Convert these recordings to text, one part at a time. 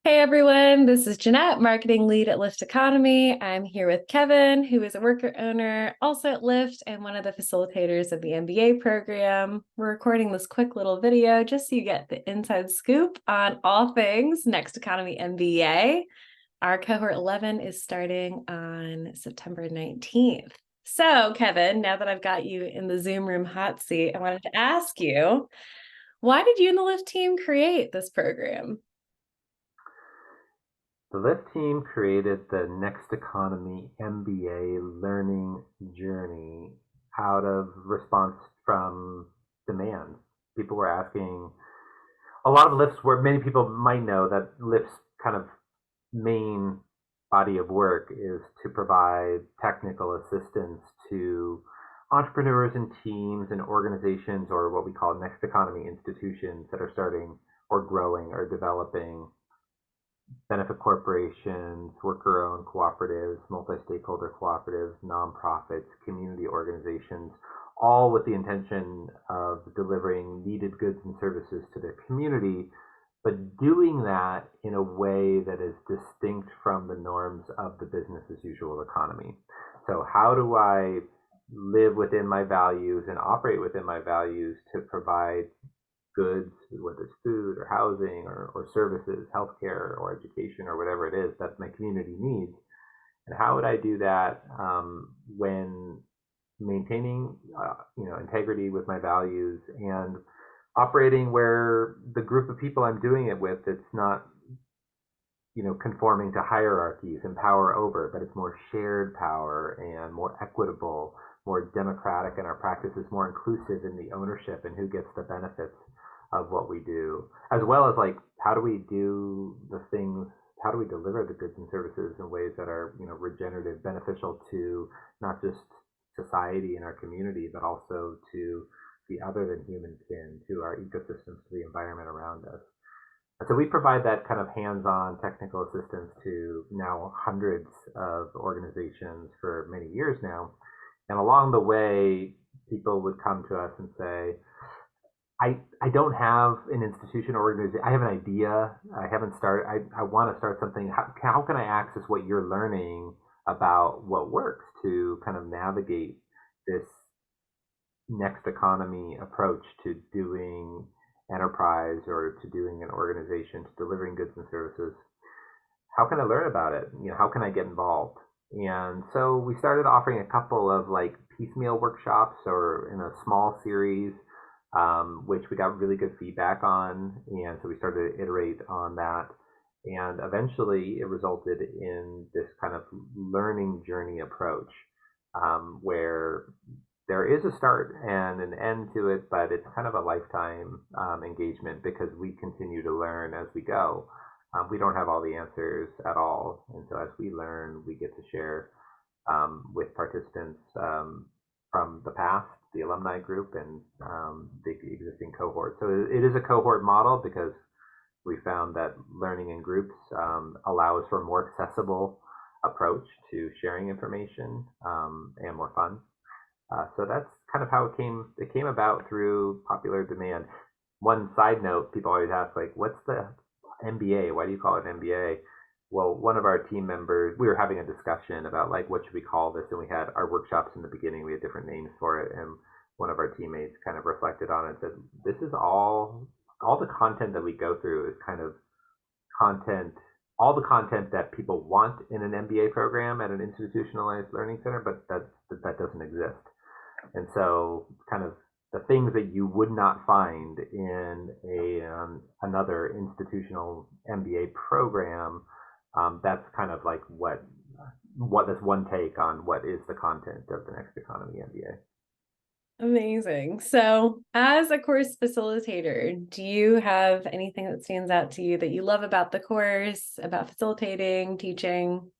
Hey everyone, this is Jeanette, marketing lead at Lyft Economy. I'm here with Kevin, who is a worker owner also at Lyft and one of the facilitators of the MBA program. We're recording this quick little video just so you get the inside scoop on all things Next Economy MBA. Our cohort 11 is starting on September 19th. So, Kevin, now that I've got you in the Zoom room hot seat, I wanted to ask you, why did you and the Lyft team create this program? The Lyft team created the Next Economy MBA learning journey out of response from demand. People were asking, a lot of Lyft's where many people might know that Lyft's kind of main body of work is to provide technical assistance to entrepreneurs and teams and organizations, or what we call Next Economy institutions that are starting or growing or developing benefit corporations, worker-owned cooperatives, multi-stakeholder cooperatives, nonprofits, community organizations, all with the intention of delivering needed goods and services to their community, but doing that in a way that is distinct from the norms of the business as usual economy. So how do I live within my values and operate within my values to provide goods, whether it's food or housing or services, healthcare or education or whatever it is that my community needs. And how would I do that when maintaining, integrity with my values and operating where the group of people I'm doing it with, it's not, conforming to hierarchies and power over, but it's more shared power and more equitable, more democratic in our practices, more inclusive in the ownership and who gets the benefits of what we do, as well as like how do we do the things, how do we deliver the goods and services in ways that are regenerative, beneficial to not just society and our community, but also to the other than human kin, to our ecosystems, to the environment around us. So we provide that kind of hands-on technical assistance to now hundreds of organizations for many years now. And along the way, people would come to us and say, I don't have an institution or organization. I have an idea. I haven't started. I want to start something. How can I access what you're learning about what works to kind of navigate this next economy approach to doing enterprise or to doing an organization, to delivering goods and services? How can I learn about it? How can I get involved? And so we started offering a couple of like piecemeal workshops or in a small series, which we got really good feedback on. And so we started to iterate on that. And eventually it resulted in this kind of learning journey approach, where there is a start and an end to it, but it's kind of a lifetime engagement because we continue to learn as we go. We don't have all the answers at all. And so as we learn, we get to share with participants from the past, the alumni group, and the existing cohort. So it is a cohort model because we found that learning in groups allows for a more accessible approach to sharing information and more fun. So that's kind of how it came about through popular demand. One side note, people always ask, like, what's the MBA? Why do you call it MBA? Well, one of our team members, we were having a discussion about like what should we call this, and we had our workshops in the beginning. We had different names for it, and one of our teammates kind of reflected on it and said, "This is all the content that we go through is kind of content, all the content that people want in an MBA program at an institutionalized learning center, but that doesn't exist." And so, kind of the things that you would not find in another institutional MBA program, that's kind of like what is one take on what is the content of the Next Economy MBA. Amazing. So, as a course facilitator, do you have anything that stands out to you that you love about the course, about facilitating, teaching?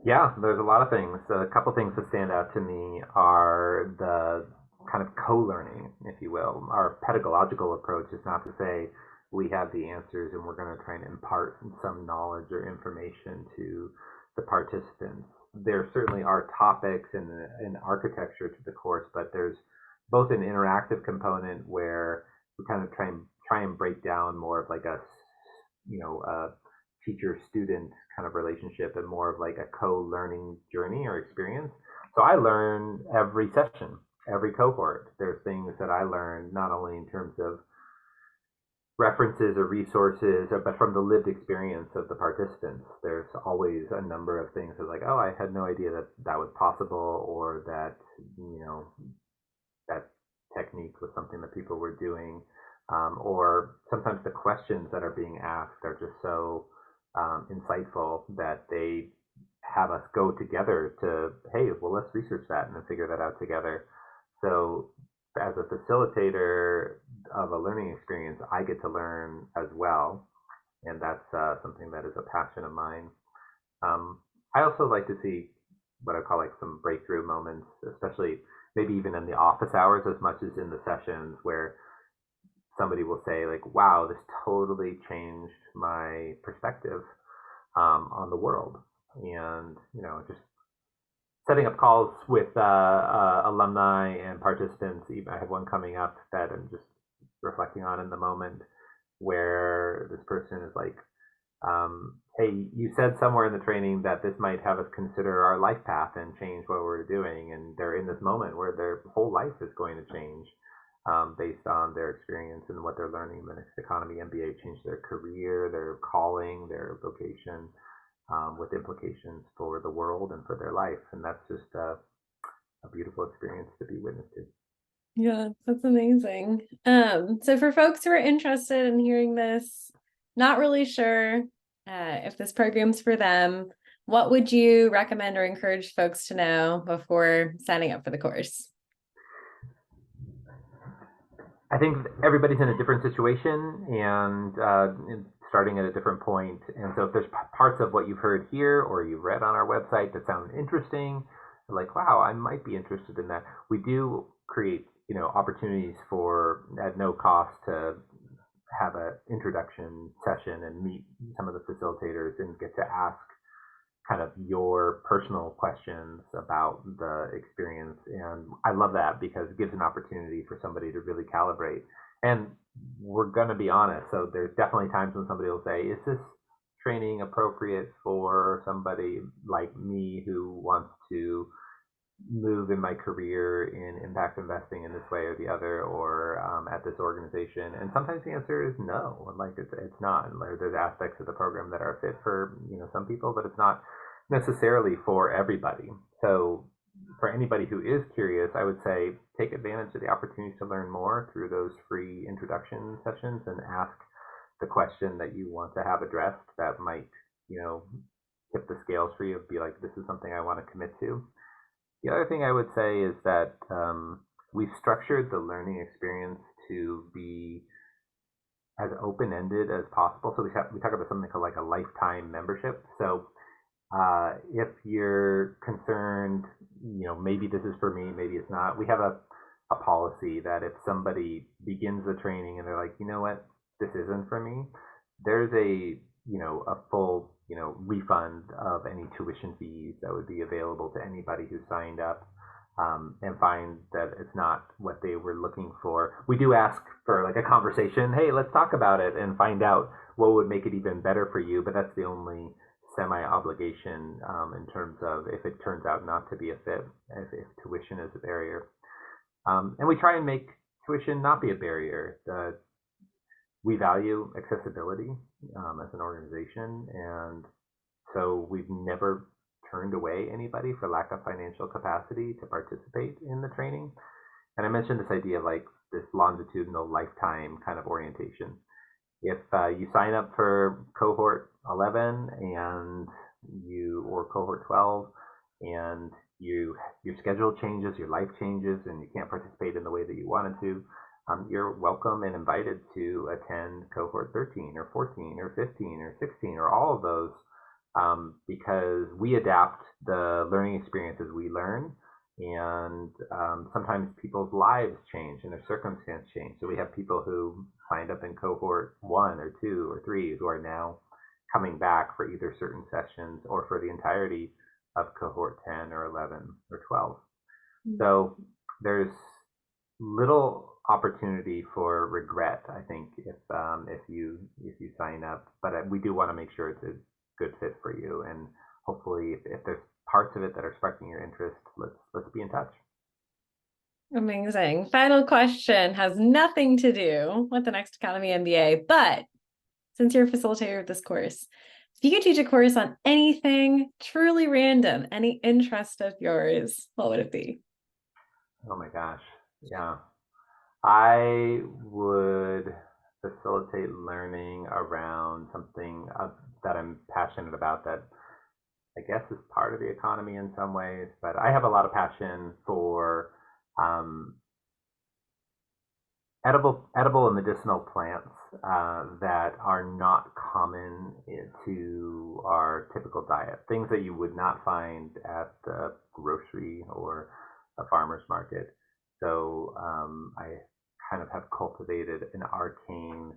Yeah, there's a lot of things. A couple things that stand out to me are the kind of co-learning, if you will. Our pedagogical approach is not to say we have the answers and we're going to try and impart some knowledge or information to the participants. There certainly are topics and architecture to the course, but there's both an interactive component where we kind of try and break down more of like a a teacher-student kind of relationship and more of like a co-learning journey or experience. So I learn every session, every cohort. There's things that I learn not only in terms of references or resources, but from the lived experience of the participants. There's always a number of things that like, oh, I had no idea that that was possible, or that that technique was something that people were doing, or sometimes the questions that are being asked are just so insightful that they have us go together to, hey, well, let's research that and then figure that out together. So as a facilitator of a learning experience, I get to learn as well, and that's something that is a passion of mine. I also like to see what I call like some breakthrough moments, especially maybe even in the office hours as much as in the sessions, where somebody will say like, wow, this totally changed my perspective on the world. And just setting up calls with alumni and participants. I have one coming up that I'm just reflecting on in the moment, where this person is like, hey, you said somewhere in the training that this might have us consider our life path and change what we're doing. And they're in this moment where their whole life is going to change based on their experience and what they're learning. The Next Economy MBA changed their career, their calling, their vocation, with implications for the world and for their life. And that's just a beautiful experience to be witness to. Yeah, that's amazing. So for folks who are interested in hearing this, not really sure if this program's for them, what would you recommend or encourage folks to know before signing up for the course? I think everybody's in a different situation and starting at a different point. And so if there's parts of what you've heard here or you've read on our website that sound interesting, like, wow, I might be interested in that. We do create, opportunities for at no cost to have an introduction session and meet some of the facilitators and get to ask kind of your personal questions about the experience. And I love that because it gives an opportunity for somebody to really calibrate. And we're going to be honest. So there's definitely times when somebody will say, is this training appropriate for somebody like me who wants to move in my career in impact investing in this way or the other, or at this organization? And sometimes the answer is no. Like it's not. There's aspects of the program that are fit for some people, but it's not necessarily for everybody. So for anybody who is curious, I would say take advantage of the opportunities to learn more through those free introduction sessions and ask the question that you want to have addressed that might tip the scales for you, be like, this is something I want to commit to. The other thing I would say is that we've structured the learning experience to be as open-ended as possible. So we talk about something called like a lifetime membership. So if you're concerned, maybe this is for me, maybe it's not, we have a policy that if somebody begins the training and they're like, you know what, this isn't for me, there's a full refund of any tuition fees that would be available to anybody who signed up and find that it's not what they were looking for. We do ask for like a conversation. Hey, let's talk about it and find out what would make it even better for you. But that's the only semi-obligation in terms of if it turns out not to be a fit, if tuition is a barrier. And we try and make tuition not be a barrier. We value accessibility as an organization, and so we've never turned away anybody for lack of financial capacity to participate in the training. And I mentioned this idea of like this longitudinal lifetime kind of orientation. If you sign up for cohort 11 and or cohort 12 and your schedule changes, your life changes, and you can't participate in the way that you wanted to, you're welcome and invited to attend cohort 13 or 14 or 15 or 16 or all of those, because we adapt the learning experience as we learn. And sometimes people's lives change and their circumstance change. So we have people who signed up in cohort 1 or 2 or 3 who are now coming back for either certain sessions or for the entirety of cohort 10 or 11 or 12. So there's little opportunity for regret, I think, if you sign up. But we do want to make sure it's a good fit for you, and hopefully, if there's parts of it that are sparking your interest, let's be in touch. Amazing. Final question has nothing to do with the Next Economy MBA, but since you're a facilitator of this course, if you could teach a course on anything truly random, any interest of yours, what would it be? Oh my gosh, yeah. I would facilitate learning around something that I'm passionate about that I guess is part of the economy in some ways, but I have a lot of passion for um, edible and medicinal plants that are not common to our typical diet. Things that you would not find at the grocery or a farmer's market. So I kind of have cultivated an arcane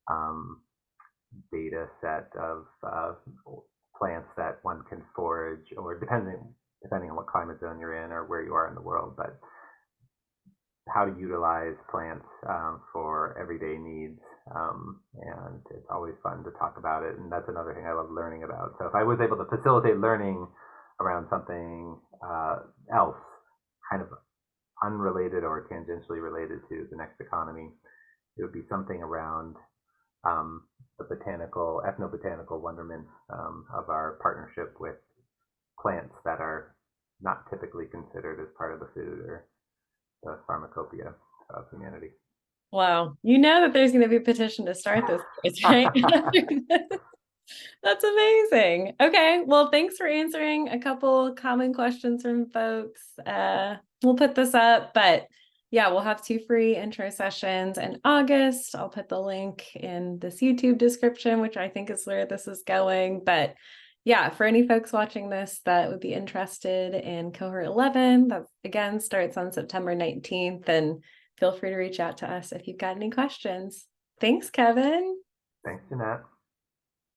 um, data set of plants that one can forage, or depending on what climate zone you're in or where you are in the world, but how to utilize plants for everyday needs. And it's always fun to talk about it. And that's another thing I love learning about. So if I was able to facilitate learning around something else, kind of unrelated or tangentially related to the next economy, it would be something around the ethnobotanical wonderment of our partnership with plants that are not typically considered as part of the food or the pharmacopoeia of humanity. Wow. You know that there's going to be a petition to start this course, right? That's amazing. Okay. Well, thanks for answering a couple common questions from folks. We'll put this up, but yeah, we'll have 2 free intro sessions in August. I'll put the link in this YouTube description, which I think is where this is going. But yeah, for any folks watching this that would be interested in cohort 11, that again starts on September 19th, and feel free to reach out to us if you've got any questions. Thanks, Kevin. Thanks, Jeanette.